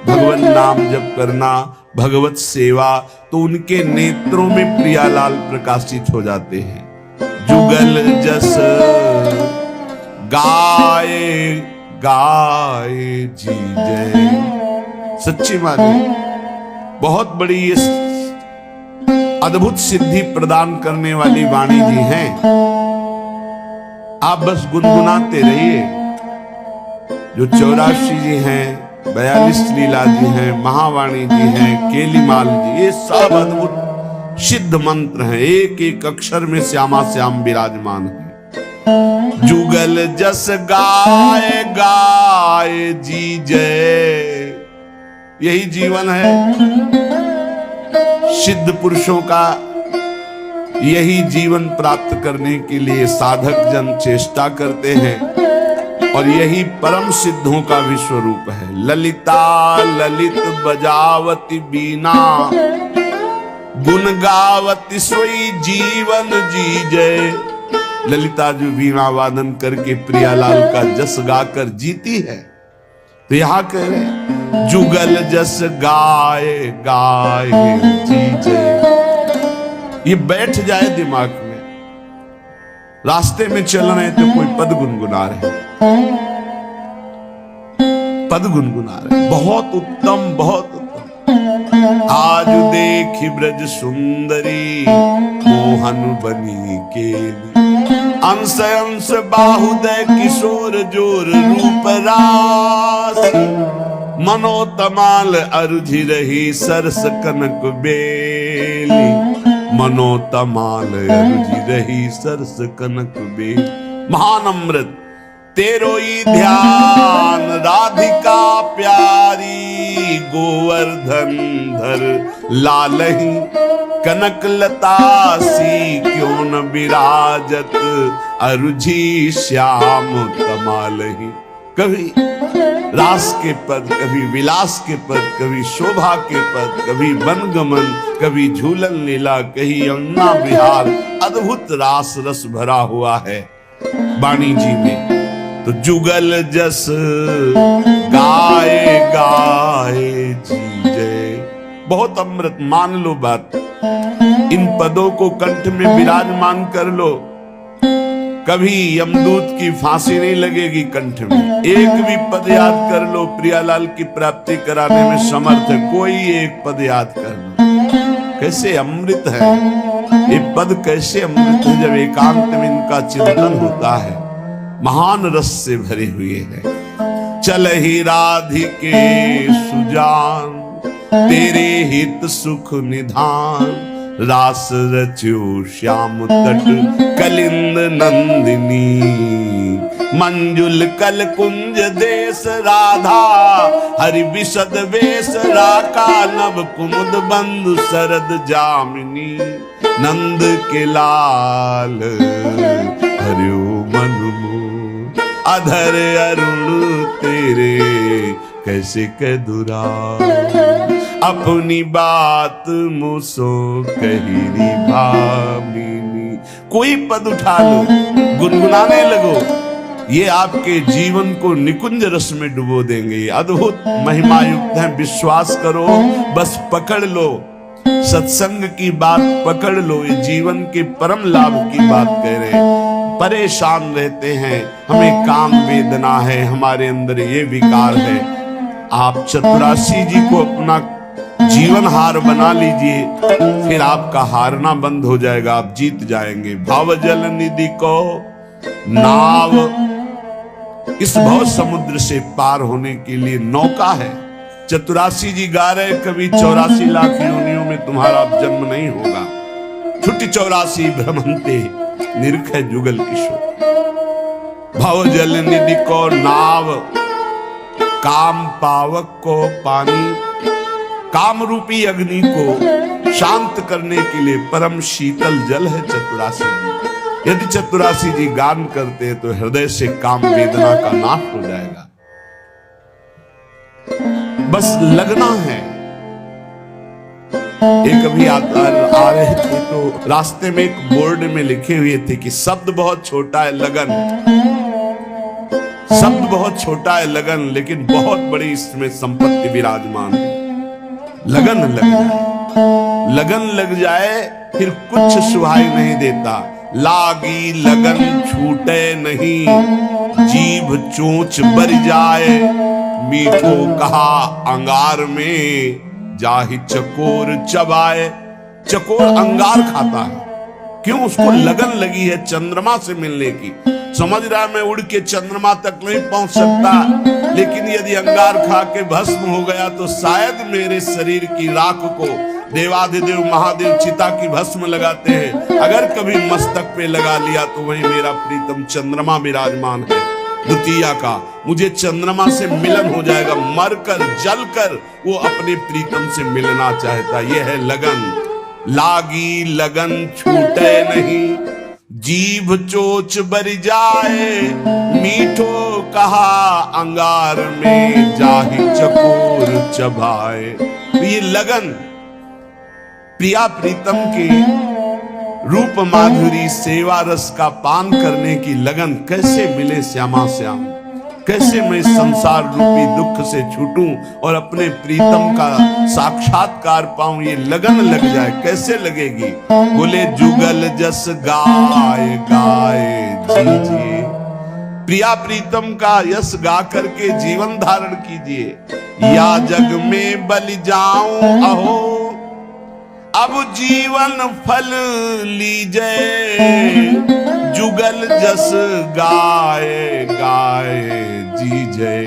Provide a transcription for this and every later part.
भगवान नाम जप करना, भगवत सेवा, तो उनके नेत्रों में प्रियालाल प्रकाशित हो जाते हैं। जुगल जस गाए गाए जी जय। सच्ची माने बहुत बड़ी ये अद्भुत सिद्धि प्रदान करने वाली वाणी जी हैं। आप बस गुनगुनाते रहिए। जो 84 जी हैं, 42 लीला जी हैं, महावाणी जी हैं, केलीमाल जी, ये सब अद्भुत सिद्ध मंत्र हैं। एक एक अक्षर में श्यामा श्याम विराजमान है। जुगल जस गाए गाए जी जय, यही जीवन है सिद्ध पुरुषों का। यही जीवन प्राप्त करने के लिए साधक जन चेष्टा करते हैं और यही परम सिद्धों का विश्व रूप है। ललिता ललित बजावती बीना, गुण गावती सोई जीवन जी जय। ललिता जो वीणा वादन करके प्रियालाल का जस गाकर जीती है, तो यहां कह रहे जुगल जस गाए गाए जी जय। ये बैठ जाए दिमाग में। रास्ते में चल रहे तो कोई पद गुनगुना रहे, पद गुनगुना रहे, बहुत उत्तम, बहुत उत्तम। आज देखी ब्रज सुंदरी, मोहन बनी केली, अंश अंश बाहुदय किशोर जोर रूप रास, मनोतमाल अरुझि रही सरस कनक बेली, मनोतमाल अरुझि रही सरस कनक बेली। महान अमृत तेरो ही ध्यान, राधिका प्यारी, गोवर्धन धर लालही, कनक लता सी क्यों न विराजत, अरुझि श्याम कमालही। कभी रास के पद, कभी विलास के पद, कभी शोभा के पद, कभी वनगमन, कभी झूलन लीला, कहीं यमुना विहार। अद्भुत रास रस भरा हुआ है वाणी जी में। तो जुगल जस गाए गाए जी जय, बहुत अमृत। मान लो बात, इन पदों को कंठ में विराजमान कर लो, कभी यमदूत की फांसी नहीं लगेगी कंठ में। एक भी पद याद कर लो, प्रियालाल की प्राप्ति कराने में समर्थ है। कोई एक पद याद कर लो। कैसे अमृत है ये पद, कैसे अमृत है जब एकांत में इनका चिंतन होता है। महान रस से भरे हुए हैं। चल ही राधिके सुजान, तेरे हित सुख निधान, रास रच्यो श्याम तट कलिंद नंदिनी, मंजुल कल कुंज देश राधा, हरि विशद वेश राका, नभ कुमुद बंधु शरद जामिनी, नंद के लाल हरियो मन मोर, अधर अरुण तेरे कैसे कह दुरा, अपनी बात मुझसो कही भामिनी। कोई पद उठा लो, गुनगुनाने लगो, ये आपके जीवन को निकुंज रस में डुबो देंगे। अद्भुत महिमा युक्त है, विश्वास करो, बस पकड़ लो। सत्संग की बात पकड़ लो, ये जीवन के परम लाभ की बात कह रहे। परेशान रहते हैं, हमें काम वेदना है, हमारे अंदर ये विकार है। आप चतुरासी जी को अपना जीवन हार बना लीजिए, फिर आपका हारना बंद हो जाएगा, आप जीत जाएंगे। भाव जल निधि को नाव, इस भव समुद्र से पार होने के लिए नौका है। चतुरासी जी गा रहे, कभी 84 लाख योनियों में तुम्हारा जन्म नहीं होगा। छुट्टी 84 भ्रमंते निरख जुगल किशोर। भव जल निधि को नाव, काम पावक को पानी, काम रूपी अग्नि को शांत करने के लिए परम शीतल जल है चतुरासी जी। यदि चतुरासी जी गान करते हैं तो हृदय से काम वेदना का नाश हो जाएगा। बस लगना है। एक अभी आ रहे थे तो रास्ते में एक बोर्ड में लिखे हुए थे कि शब्द बहुत छोटा है, लगन। शब्द बहुत छोटा है लगन, लेकिन बहुत बड़ी इसमें संपत्ति विराजमान है। लगन लग जाए, लगन लग जाए, फिर कुछ सुहाई नहीं देता। लागी लगन छूटे नहीं, जीभ चोंच बर जाए, मीठो कहा अंगार में, जाहि चकोर चबाए। चकोर अंगार खाता है, क्यों? उसको लगन लगी है चंद्रमा से मिलने की। समझ रहा मैं उड़ के चंद्रमा तक नहीं पहुंच सकता, लेकिन यदि अंगार खा के भस्म हो गया तो शायद मेरे शरीर की राख को देवाधिदेव महादेव चिता की भस्म लगाते हैं। अगर कभी मस्तक पे लगा लिया तो वही मेरा प्रीतम चंद्रमा विराजमान है। द्वितीया का मुझे चंद्रमा से मिलन हो जाएगा, मरकर जलकर वो अपने प्रीतम से मिलना चाहता। यह है लगन। लागी लगन छूटे नहीं, जीभ चोच बर जाए, मीठो कहा अंगार में, जाहि चकोर चबाए। तो ये लगन प्रिया प्रीतम के रूप माधुरी सेवा रस का पान करने की लगन। कैसे मिले श्यामा श्याम, कैसे मैं संसार रूपी दुख से छूटूं और अपने प्रीतम का साक्षात्कार पाऊं। ये लगन लग जाए, कैसे लगेगी? बोले जुगल जस गाए गाए जीजिए, प्रिया प्रीतम का यश गा करके जीवन धारण कीजिए। या जग में बलि जाऊं अहो, अब जीवन फल लीजिए, जुगल जस गाए गाए जीजे।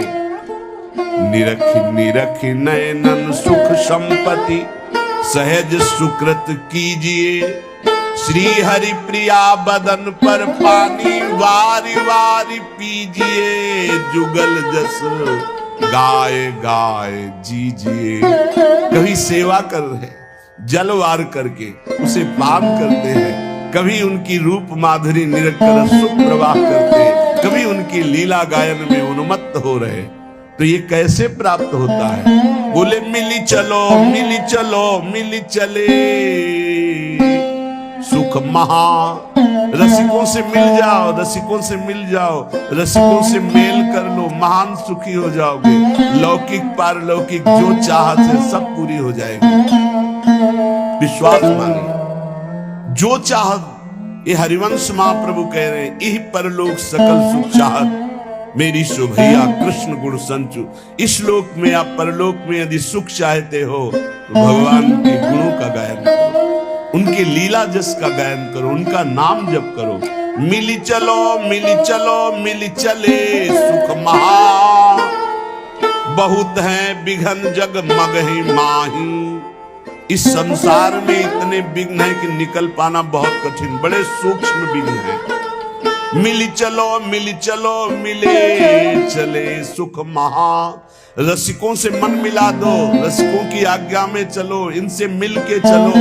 निरख निरख नयनन सुख संपत्ति, सहज सुकृत कीजिए, श्री हरि प्रिया बदन पर पानी वारी वारी पीजिए, जुगल जस गाए गाए जीजिए। कभी सेवा कर रहे, जलवार करके उसे पान करते हैं, कभी उनकी रूप माधुरी निरंतर सुख प्रवाह करते हैं, कभी उनकी लीला गायन में उन्मत्त हो रहे। तो ये कैसे प्राप्त होता है? बोले मिली चलो मिली चलो मिली चले, सुख महा। रसिकों से मिल जाओ, रसिकों से मिल जाओ, रसिकों से मेल कर लो, महान सुखी हो जाओगे। लौकिक पारलौकिक जो चाहत है सब पूरी हो जाएगी। विश्वास मानिए, जो चाहत, ये हरिवंश महाप्रभु कह रहे हैं, यही परलोक सकल सुख चाहत मेरी शोभैया कृष्ण गुण संचु। इस लोक में या परलोक में यदि सुख चाहते हो तो भगवान के गुणों का गायन करो, उनके लीला जस का गायन करो, उनका नाम जप करो। मिली चलो मिली चलो मिली चले, सुख महा बहुत है विघन जग मगहि माही। इस संसार में इतने विघ्न है कि निकल पाना बहुत कठिन, बड़े सूक्ष्म विघ्न है। मिली चलो मिली चलो मिले चले, सुख महा। रसिकों से मन मिला दो, रसिकों की आज्ञा में चलो, इनसे मिल के चलो,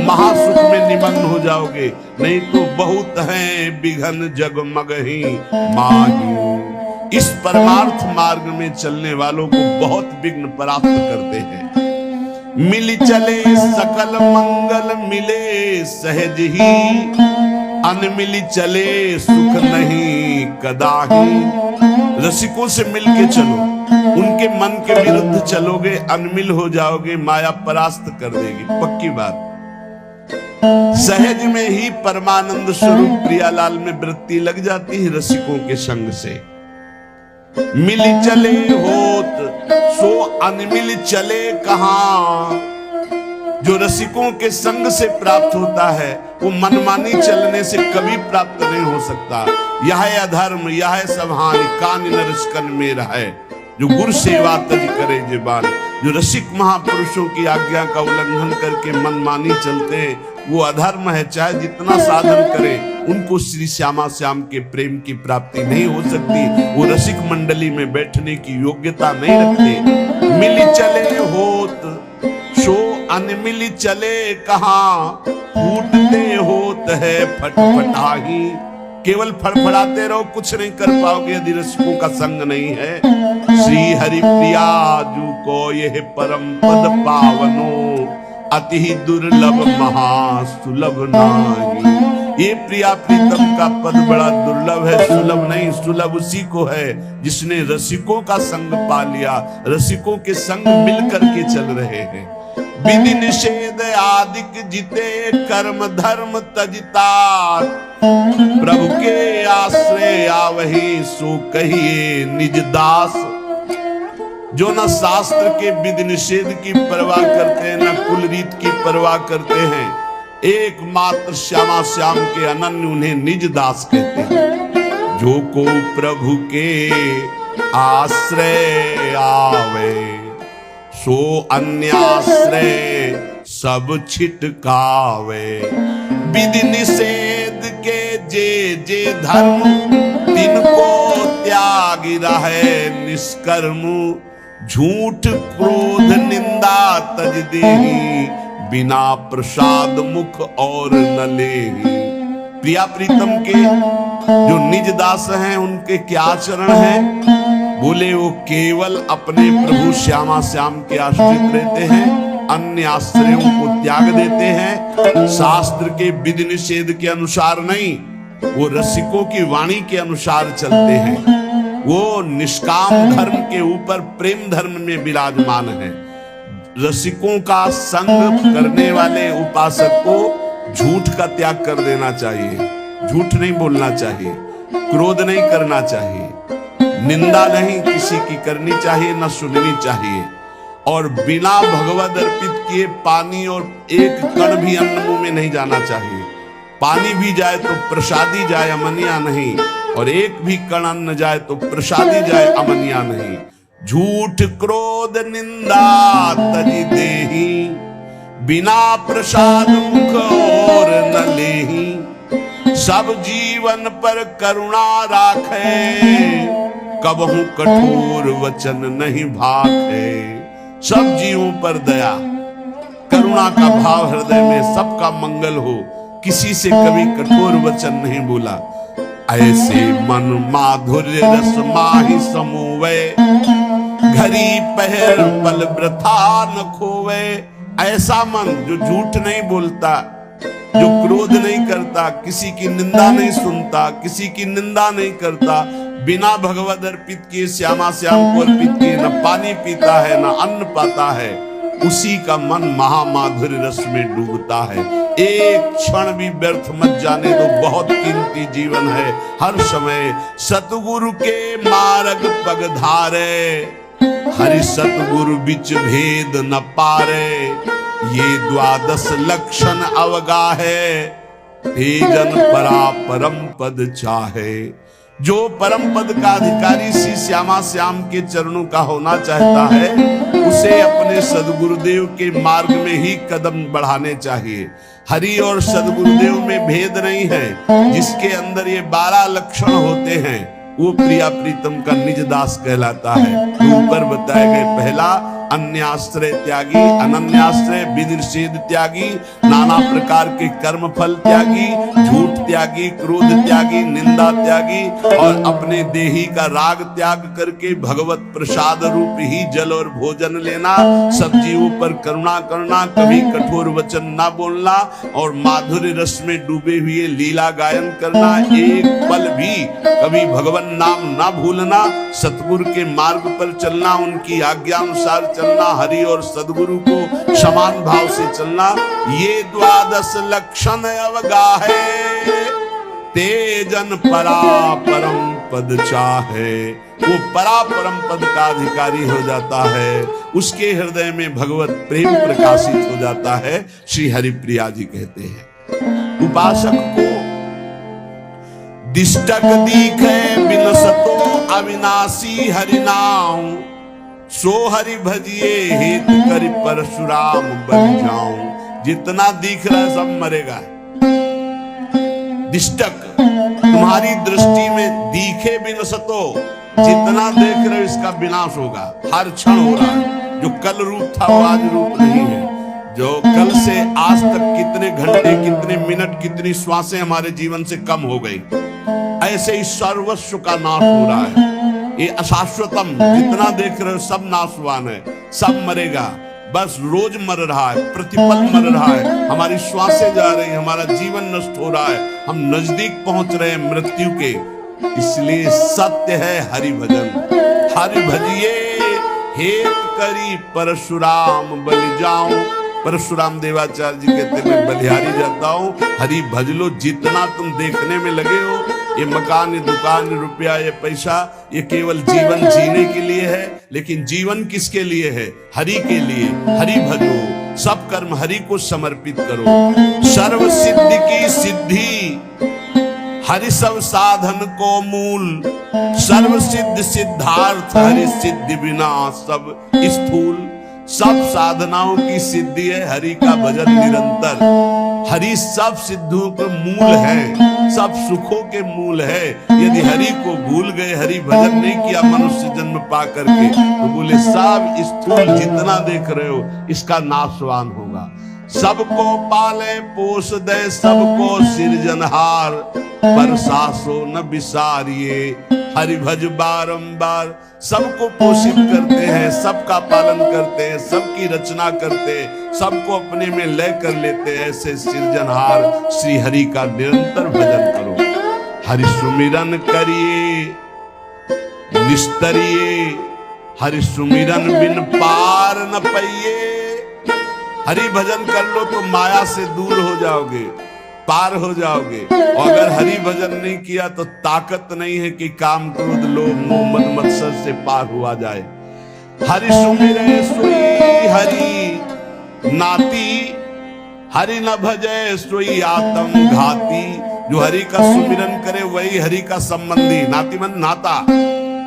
महासुख में निमग्न हो जाओगे। नहीं तो बहुत है विघन जग मगहि माही। इस परमार्थ मार्ग में चलने वालों को बहुत विघ्न प्राप्त करते हैं। मिल चले सकल मंगल मिले सहज ही, अनमिली चले सुख नहीं कदाही। रसिकों से मिलके चलो, उनके मन के विरुद्ध चलोगे, अनमिल हो जाओगे, माया परास्त कर देगी, पक्की बात। सहज में ही परमानंद स्वरूप प्रियालाल में वृत्ति लग जाती है रसिकों के संग से। मिली चले होत सो अनमिल चले कहां। जो रसिकों के संग से प्राप्त होता है वो मनमानी चलने से कभी प्राप्त नहीं हो सकता। यह अधर्म यह सब हानि कान नरस्कन में रहे, जो गुरु सेवा तज करे जीवान। जो रसिक महापुरुषों की आज्ञा का उल्लंघन करके मनमानी चलते हैं वो अधर्म है। चाहे जितना साधन करे उनको श्री श्यामा श्याम के प्रेम की प्राप्ति नहीं हो सकती, वो रसिक मंडली में बैठने की योग्यता नहीं रखते। मिली चले होत सो अनमिली चले कहां, फूटते होत है फटफटाही। केवल फड़फड़ाते रहो, कुछ नहीं कर पाओगे यदि रसिकों का संग नहीं है। श्री हरि प्रिया जू को यह परम पद पावनो, अति दुर्लभ महासुलभ नाही। ये प्रिया प्रीतम का पद बड़ा दुर्लभ है, सुलभ नहीं। सुलभ उसी को है जिसने रसिकों का संग पा लिया, रसिकों के संग मिल करके चल रहे हैं। विधि निषेध आदिक जिते कर्म धर्म तजता, प्रभु के आश्रय आवहि सो कहिए निज दास। जो न शास्त्र के विधि निषेध की परवाह करते हैं, न कुल रीत की परवाह करते हैं, एकमात्र श्यामा श्याम के अनन्य उन्हें निज दास कहते हैं। जो को प्रभु के आश्रय आवे, सो अन्याश्रय सब छिटकावे। विधि निषेध के जे जे धर्म, तिनको त्यागी रहे निष्कर्म। झूठ क्रोध निंदा तज देहि, बिना प्रसाद मुख और न लेहि। प्रिया प्रीतम के जो निज दास हैं उनके क्या आचरण हैं? बोले वो केवल अपने प्रभु श्यामा श्याम के आश्रित रहते हैं, अन्य आश्रयों को त्याग देते हैं। शास्त्र के विधि निषेध के अनुसार नहीं, वो रसिकों की वाणी के अनुसार चलते हैं। वो निष्काम धर्म के ऊपर प्रेम धर्म में विराजमान है। रसिकों का संग करने वाले उपासक को झूठ का त्याग कर देना चाहिए, झूठ नहीं बोलना चाहिए, क्रोध नहीं करना चाहिए, निंदा नहीं किसी की करनी चाहिए, न सुननी चाहिए, और बिना भगवद अर्पित किए पानी और एक कण भी अन्न मुंह में नहीं जाना चाहिए। पानी भी जाए तो प्रसादी जाए, अमनिया नहीं, और एक भी कण अन्न जाए तो प्रसादी जाए, अमनिया नहीं। झूठ क्रोध निंदा तजी देहि, बिना प्रसाद मुख और न लेहि। सब जीवन पर करुणा राखे, कबहू कठोर वचन नहीं भाखे। सब जीवों पर दया करुणा का भाव हृदय में, सबका मंगल हो, किसी से कभी कठोर वचन नहीं बोला। ऐसे मन माधुर्य रस माहि समूवे, घड़ी पहर पल वृथा न खोवे। ऐसा मन जो झूठ नहीं बोलता, जो क्रोध नहीं करता, किसी की निंदा नहीं सुनता, किसी की निंदा नहीं करता, बिना भगवद अर्पित किए श्यामा श्याम को अर्पित किए न पानी पीता है न अन्न पाता है, उसी का मन महामाधुर्य रस में डूबता है। एक क्षण भी व्यर्थ मत जाने दो, बहुत कीमती जीवन है। हर समय सतगुरु के मार्ग पग धारे, हरि सतगुरु बिच भेद न पारे। ये द्वादश लक्षण अवगाहे, तेजन परा परम पद चाहे। जो परम पद का अधिकारी श्री श्यामा श्याम के चरणों का होना चाहता है, उसे अपने सदगुरुदेव के मार्ग में ही कदम बढ़ाने चाहिए। हरि और सदगुरुदेव में भेद नहीं है। जिसके अंदर ये 12 लक्षण होते हैं, वो प्रिया प्रीतम का निज दास कहलाता है। ऊपर बताए गए पहला अन्याश्रय त्यागी, अनन्याश्रय विधि निषेध त्यागी, नाना प्रकार के कर्म फल त्यागी, झूठ त्यागी, क्रोध त्यागी, निंदा त्यागी, और अपने देही का राग त्याग करके भगवत प्रसाद रूप ही जल और भोजन लेना, सब जीवों पर करुणा करना, कभी कठोर वचन ना बोलना, और माधुर्य रस में डूबे हुए लीला गायन करना, एक पल भी कभी भगवान नाम ना भूलना, सतगुरु के मार्ग पर चलना, उनकी आज्ञा अनुसार चलना, हरि और सदगुरु को समान भाव से चलना। ये द्वादश लक्षण अवगाहे, तेजन परा परम पद चाहे। वो परा परम पद का अधिकारी हो जाता है, उसके हृदय में भगवत प्रेम प्रकाशित हो जाता है। श्री हरिप्रिया जी कहते हैं, उपासक को दिष्टक दिखे बिनसतो अविनाशी हरिनाम, सो हरि भजिए हेत करि परशुराम बन जाऊं। जितना दिख रहा है सब मरेगा। दिष्टक तुम्हारी दृष्टि में दिखे बिनसतो, जितना देख रहे हो इसका विनाश होगा, हर क्षण हो रहा है। जो कल रूप था वो आज रूप नहीं है। जो कल से आज तक कितने घंटे, कितने मिनट, कितनी श्वासें हमारे जीवन से कम हो गई, ऐसे ही सर्वस्व का नाश हो रहा है। ये अशाश्वतम जितना देख रहे हो सब नाशवान है, सब मरेगा। बस रोज मर रहा है, प्रतिपल मर रहा है, हमारी श्वासें जा रही हैं, हमारा जीवन नष्ट हो रहा है, हम नजदीक पहुंच रहे हैं मृत्यु के। इसलिए सत्य है हरि भजन। हरि भजिए हेत करी परशुराम बलि जाऊं। परशुराम देवाचार्य जी कहते मैं बलिहारी जाता हूं, हरि भज लो। जितना तुम देखने में लगे हो, ये मकान, ये दुकान, ये रुपया, ये पैसा, ये केवल जीवन जीने के लिए है, लेकिन जीवन किसके लिए है? हरि के लिए। हरि भजो, सब कर्म हरि को समर्पित करो। सर्व सिद्धि की सिद्धि हरि सब साधन को मूल। सर्व सिद्ध सिद्धार्थ हरि सिद्धि बिना सब स्थूल। सब साधनाओं की सिद्धि है हरि का भजन निरंतर। हरि सब सिद्धों के मूल है, सब सुखों के मूल है। यदि हरि को भूल गए, हरि भजन नहीं किया मनुष्य जन्म पा करके, तो बोले सब स्थूल जितना देख रहे हो इसका नाशवान होगा। सबको पाले पोस दे, सबको सिरजनहार, पर सासो न बिसारिए हरि भज बारंबार। सबको पोषित करते हैं, सबका पालन करते हैं, सबकी रचना करते हैं, सबको अपने में लय कर लेते हैं। ऐसे सिरजनहार श्री हरि का निरंतर भजन करो। हरि सुमिरन करिए निस्तरिए, हरि सुमिरन बिन पार न पाइए। हरि भजन कर लो तो माया से दूर हो जाओगे, पार हो जाओगे। और अगर हरि भजन नहीं किया तो ताकत नहीं है कि काम क्रोध लोभ मोह मद मत्सर से पार हुआ जाए। हरि सुमिरे सोई हरि नाती, हरि न भजे सोई आत्म घाती। जो हरि का सुमिरन करे वही हरि का संबंधी, नाती मन नाता,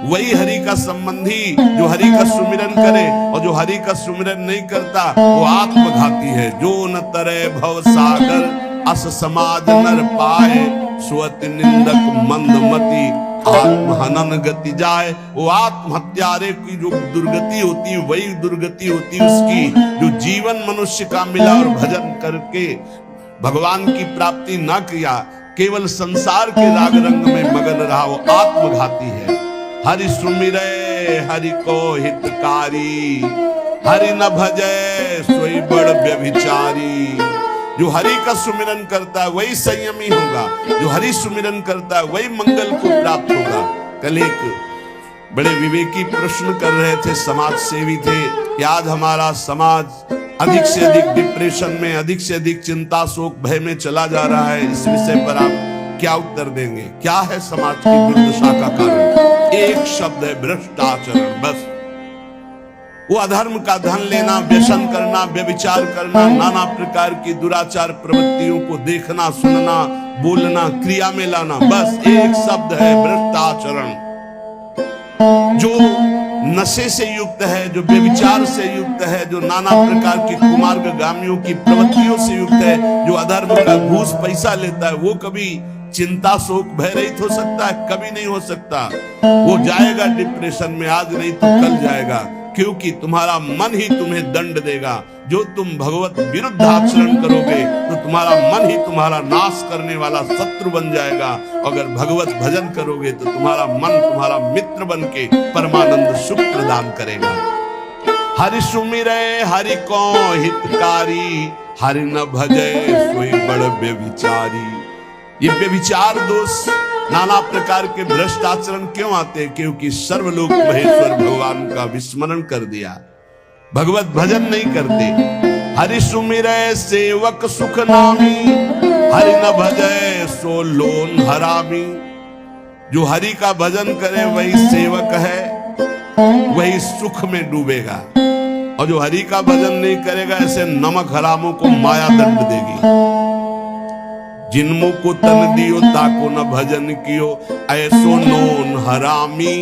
वही हरि का संबंधी जो हरि का सुमिरन करे। और जो हरि का सुमिरन नहीं करता वो आत्मघाती है। जो न तरे भव सागर अस समाज नर पाए, स्वति निंदक मंदमती आत्महनन गति जाए। वो आत्महत्यारे की जो दुर्गति होती है वही दुर्गति होती है उसकी, जो जीवन मनुष्य का मिला और भजन करके भगवान की प्राप्ति न किया, केवल संसार के राग रंग में मगन रहा, वो आत्मघाती है। हरि सुमिरे हरि को हितकारी, हरि न भजे सोई बड़ व्यभिचारी। जो हरि का सुमिरन करता है वही संयमी होगा, जो हरि सुमिरन करता है वही मंगल को प्राप्त होगा। कल एक बड़े विवेकी प्रश्न कर रहे थे, समाज सेवी थे, कि आज हमारा समाज अधिक से अधिक डिप्रेशन में, अधिक से अधिक चिंता शोक भय में चला जा रहा है। इस विषय पर आप क्या उत्तर देंगे? क्या है समाज की दुर्दशा का कारण? एक शब्द है, भ्रष्टाचरण। बस वो अधर्म का धन लेना, व्यसन करना, व्यभिचार करना, नाना प्रकार की दुराचार प्रवृत्तियों को देखना, सुनना, बोलना, क्रिया में लाना, बस एक शब्द है, भ्रष्टाचरण। जो नशे से युक्त है, जो व्यभिचार से युक्त है, जो नाना प्रकार की कुमार्गामियों की प्रवृत्तियों से युक्त है, जो अधर्म का घूस पैसा लेता है, वो कभी चिंता शोक भय रहित हो सकता है? कभी नहीं हो सकता। वो जाएगा डिप्रेशन में, आज नहीं तो कल जाएगा, क्योंकि तुम्हारा मन ही तुम्हें दंड देगा। जो तुम भगवत विरुद्ध आचरण करोगे तो तुम्हारा मन ही तुम्हारा नाश करने वाला शत्रु बन जाएगा। अगर भगवत भजन करोगे तो तुम्हारा मन तुम्हारा मित्र बन के परमानंद सुख प्रदान करेगा। हरि सुमिरे हरि को हितकारी, हरि न भजे सोई बड़ व्यभिचारी। ये व्यभिचार दोष, नाना प्रकार के भ्रष्ट आचरण क्यों आते हैं? क्योंकि सर्वलोक महेश्वर भगवान का विस्मरण कर दिया, भगवत भजन नहीं करते। हरि सुमिरे सेवक सुख नामी, हरि न भजे सो लोन हरामी। जो हरि का भजन करे वही सेवक है, वही सुख में डूबेगा। और जो हरि का भजन नहीं करेगा, ऐसे नमक हरामों को माया दंड देगी। जिनमु को तन दियो ताको न भजन कियो, ऐसो नोन हरामी।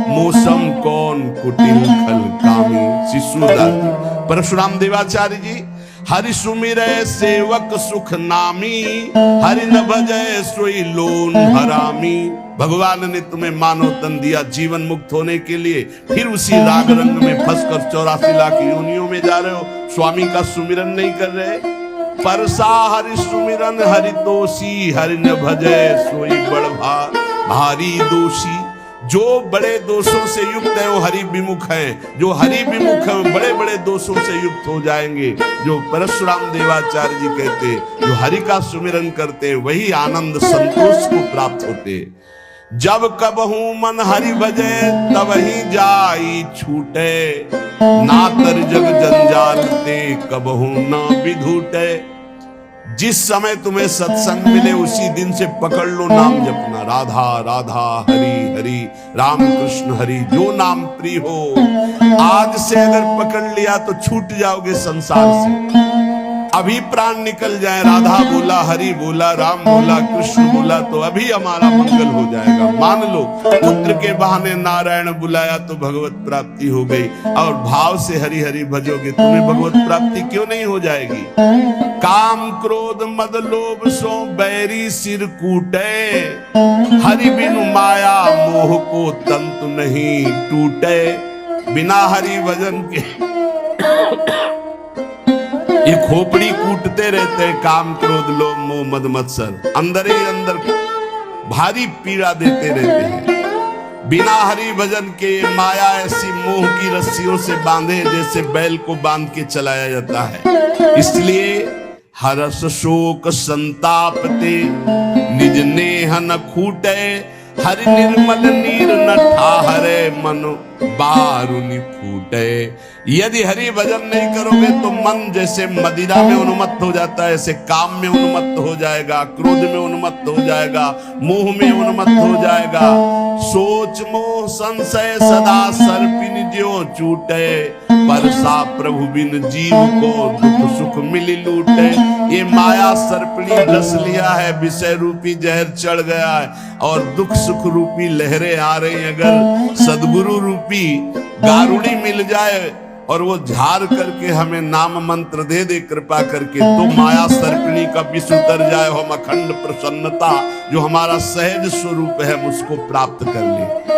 मौसम कौन कुटिल खल कामी। शिशुदास परशुराम देवाचार्य जी, हरि सुमिरे सेवक सुख नामी, हरि न भजे सोई लोन हरामी। भगवान ने तुम्हें मानव तन दिया जीवन मुक्त होने के लिए, फिर उसी राग रंग में फंसकर 84 लाख योनियों में जा रहे हो, स्वामी का सुमिरन नहीं कर रहे। परसा हरि सुमिरन हरि दोषी, हरि न भजे सोई बड़ भारी दोषी। जो बड़े दोषों से युक्त है वो हरि विमुख है, जो हरि विमुख है वो बड़े बड़े दोषों से युक्त हो जाएंगे। जो परशुराम देवाचार्य जी कहते, जो हरि का सुमिरन करते वही आनंद संतोष को प्राप्त होते। जब कबहू मन हरि भजे तब ही जाई छूटे, ना तर जग जंजाल ते कबहू ना विधूटे। जिस समय तुम्हें सत्संग मिले उसी दिन से पकड़ लो नाम जपना, राधा राधा हरि हरि राम कृष्ण हरि, जो नाम प्रिय हो आज से अगर पकड़ लिया तो छूट जाओगे संसार से। अभी प्राण निकल जाए, राधा बोला हरि बोला राम बोला कृष्ण बोला तो अभी हमारा मंगल हो जाएगा। मान लो पुत्र के बहाने नारायण बुलाया तो भगवत प्राप्ति हो गई, और भाव से हरि हरि भजोगे तुम्हें भगवत प्राप्ति क्यों नहीं हो जाएगी। काम क्रोध मद लोभ सो बैरी सिर कूटे, हरि बिनु माया मोह को तंतु नहीं टूटे। बिना हरि भजन के ये खोपड़ी कूटते रहते हैं, काम क्रोध लोभ मोह मद मत्सर अंदर ही अंदर भारी पीड़ा देते रहते हैं। बिना हरि भजन के माया ऐसी मोह की रस्सियों से बांधे जैसे बैल को बांध के चलाया जाता है। इसलिए हरस शोक संताप ते निज नेह न खूटे, हरि निर्मल नीर न ठाहरे मन बारुनि फूटे। यदि हरि भजन नहीं करोगे तो मन जैसे मदिरा में उन्मत्त हो जाता है, ऐसे काम में उन्मत्त हो जाएगा, क्रोध में उन्मत्त हो जाएगा, मोह में उन्मत्त हो जाएगा। सोच मोह संशय सदा सर्पिन ज्यों चूटे, परसा प्रभु बिन जीव को दुख सुख मिली लूटे। ये माया सर्पिणी रस लिया है, विषय रूपी जहर चढ़ गया है और दुख सुख रूपी लहरें आ रही। अगर सदगुरु रूपी गारुड़ी मिल जाए और वो झाड़ करके हमें नाम मंत्र दे दे कृपा करके, तो माया सर्पिणी का विष उतर जाए, हम अखंड प्रसन्नता जो हमारा सहज स्वरूप है उसको प्राप्त कर ले।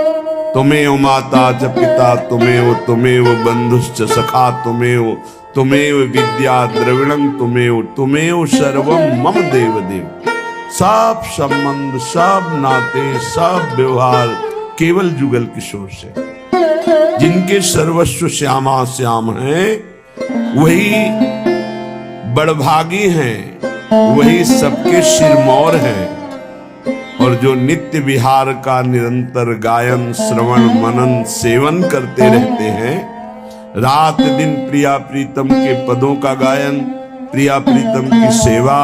तुमेव माता च पिता तुमेव, तुमेव बंधुश्च सखा तुमेव, तुमेव विद्या द्रविणं तुमेव, तुमेव सर्वं मम देव देव। सब संबंध सब नाते सब व्यवहार केवल जुगल किशोर से, जिनके सर्वस्व श्यामा श्याम हैं वही बड़भागी हैं, वही सबके सिरमौर हैं। और जो नित्य विहार का निरंतर गायन श्रवण मनन सेवन करते रहते हैं, रात दिन प्रिया प्रीतम के पदों का गायन, प्रिया प्रीतम की सेवा,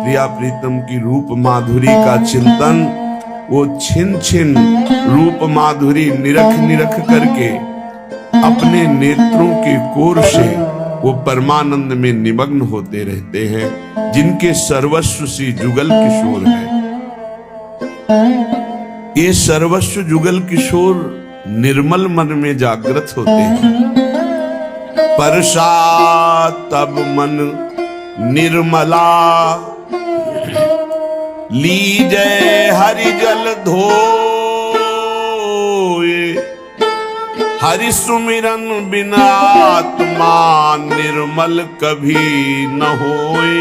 प्रिया प्रीतम की रूप माधुरी का चिंतन, वो छिन छिन रूप माधुरी निरख निरख करके अपने नेत्रों के कोर से वो परमानंद में निमग्न होते रहते हैं, जिनके सर्वस्व श्री जुगल किशोर है। ये सर्वस्व जुगल किशोर निर्मल मन में जागृत होते हैं। परसा तब मन निर्मला, लीजे हरि जल धोए, हरि सुमिरन बिना आत्मा निर्मल कभी न होए।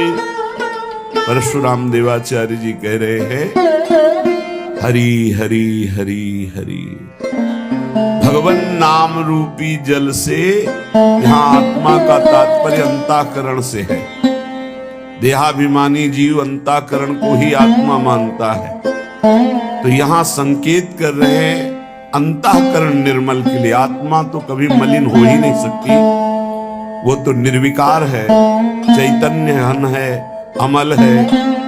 परशुराम देवाचार्य जी कह रहे हैं, हरि हरि हरि हरि। भगवान नाम रूपी जल से, यहाँ आत्मा का तात्पर्य अंतःकरण से है। देहाभिमानी जीव अंतःकरण को ही आत्मा मानता है, तो यहाँ संकेत कर रहे हैं अंतःकरण निर्मल के लिए। आत्मा तो कभी मलिन हो ही नहीं सकती, वो तो निर्विकार है, चैतन्य घन है, अमल है,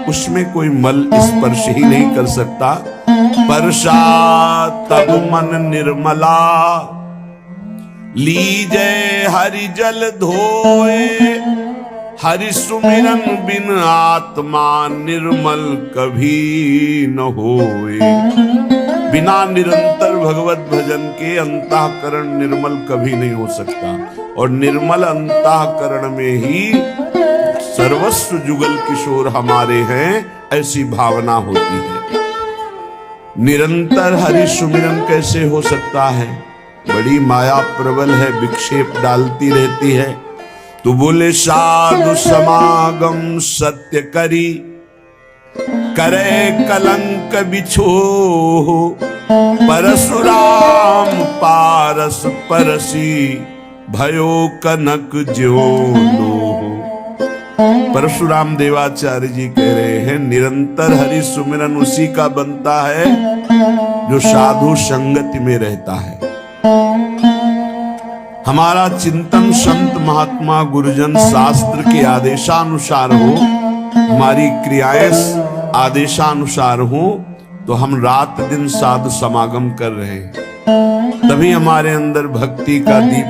उसमें कोई मल स्पर्श ही नहीं कर सकता। परसा तब मन निर्मला, लीजे हरि जल धोए, हरि सुमिरन बिन आत्मा निर्मल कभी न होए। बिना निरंतर भगवत भजन के अंतःकरण निर्मल कभी नहीं हो सकता, और निर्मल अंतःकरण में ही सर्वस्व जुगल किशोर हमारे हैं, ऐसी भावना होती है। निरंतर हरि सुमिरन कैसे हो सकता है? बड़ी माया प्रबल है, विक्षेप डालती रहती है। तो बोले साधु समागम सत्य करी, करे कलंक बिछो, परशुराम पारस परसी, भयो कनक ज्यों लोहो। परशुराम देवाचार्य जी कह रहे हैं, निरंतर हरि सुमिरन उसी का बनता है जो साधु संगति में रहता है। हमारा चिंतन संत महात्मा गुरुजन शास्त्र के आदेशानुसार हो, हमारी क्रियाएं आदेशानुसार हो, तो हम रात दिन साधु समागम कर रहे हैं। तभी हमारे अंदर भक्ति का दीप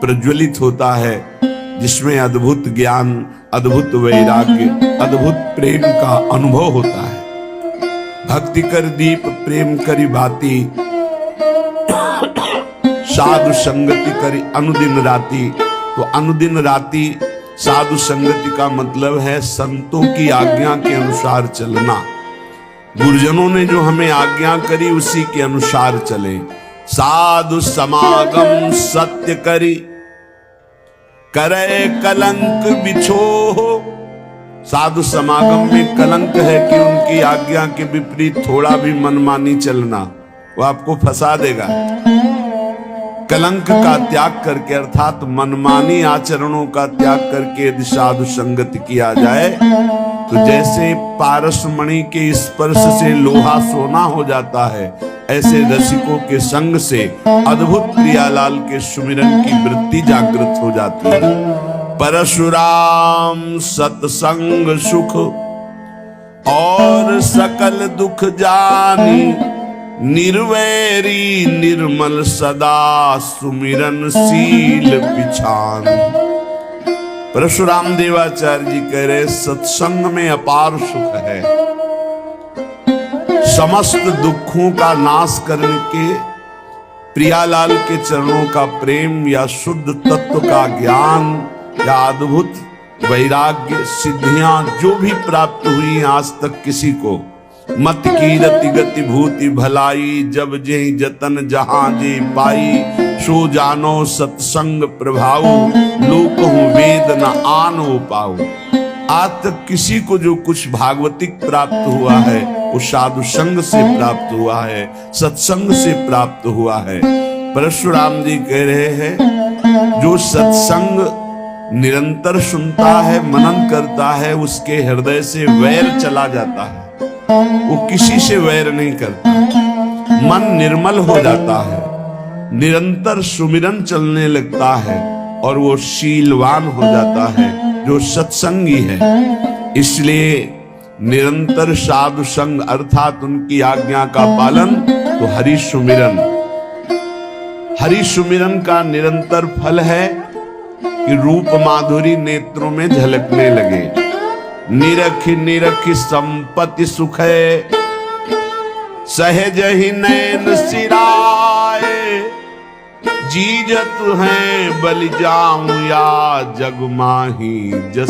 प्रज्वलित होता है, जिसमें अद्भुत ज्ञान, अद्भुत वैराग्य, अद्भुत प्रेम का अनुभव होता है। भक्ति कर दीप प्रेम करी बाती, साधु संगति करी अनुदिन राती। तो अनुदिन राती साधु संगति का मतलब है संतों की आज्ञा के अनुसार चलना। गुरुजनों ने जो हमें आज्ञा करी उसी के अनुसार चले। साधु समागम सत्य करी, करे कलंक बिछो। साधु समागम में कलंक है कि उनकी आज्ञा के विपरीत थोड़ा भी मनमानी चलना, वो आपको फंसा देगा। कलंक का त्याग करके अर्थात मनमानी आचरणों का त्याग करके यदि साधु संगति किया जाए तो जैसे पारस मणि के स्पर्श से लोहा सोना हो जाता है, ऐसे रसिकों के संग से अद्भुत प्रियालाल के सुमिरन की वृत्ति जागृत हो जाती है। परशुराम सत्संग सुख और सकल दुख जानी, निर्वैरी निर्मल सदा सुमिरन शील पिछान। परशुराम देवाचार्य जी कह रहे, सत्संग में अपार सुख है। समस्त दुखों का नाश करने के प्रियालाल के चरणों का प्रेम या शुद्ध तत्व का ज्ञान या अद्भुत वैराग्य सिद्धियां जो भी प्राप्त हुई आज तक किसी को, मत कीरति गति भूति भलाई, जब जे जतन जहां जे पाई, सो जानो सत्संग प्रभाव, लोक हूं वेद न आनो पाओ। आज तक किसी को जो कुछ भागवतिक प्राप्त हुआ है वो साधु संग से प्राप्त हुआ है, सत्संग से प्राप्त हुआ है। परशुराम जी कह रहे हैं, जो सत्संग निरंतर सुनता है, मनन करता है, उसके हृदय से वैर चला जाता है। वो किसी से वैर नहीं करता, मन निर्मल हो जाता है, निरंतर सुमिरन चलने लगता है और वो शीलवान हो जाता है जो सत्संगी है। इसलिए निरंतर साधु संग अर्थात उनकी आज्ञा का पालन, तो हरि सुमिरन। हरि सुमिरन का निरंतर फल है कि रूप माधुरी नेत्रों में झलकने लगे। निरखि निरखि संपत्ति सुख है, सहज ही नैन सिराए, जीजत है बलि जाऊं या जग माही जस।